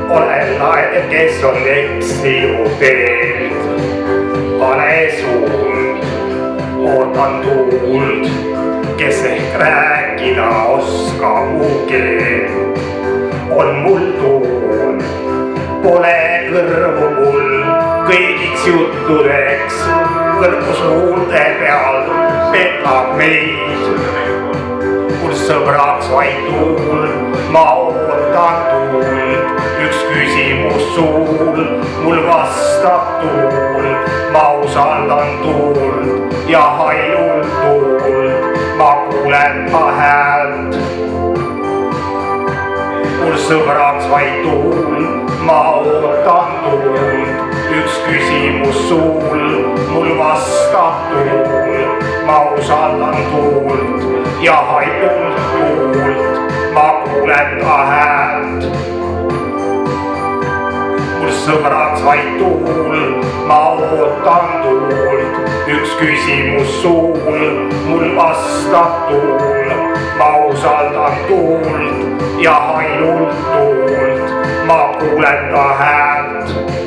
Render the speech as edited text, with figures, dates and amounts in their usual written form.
Olen nainen, kes on eksinyt teelt. Pane suund, ootan tuult, kes ehk rääkida oskab mu keelt. On mul tuul, pole kõrvu mul kõigiks juttudeks. Kõrgus huulte peal petab meid. Mul sõbraks vaid tuul, ma ootan tuult. Üks küsimus suul, mul vastab tuul. Ma usaldan tuult ja ainult tuult. Ma kuulen ta häält. Mul sõbraks vaid tuul, ma ootan tuult. Üks küsimus suul, mul vastab tuul. Ma usaldan tuult ja ainult tuult. Ma kuulen ta häält. Mul sõbraks vaid tuul, ma ootan tuult. Üks küsimus suul, mul vastab tuul. Ma usaldan tuult ja ainult tuult. Ma kuulen ta häält.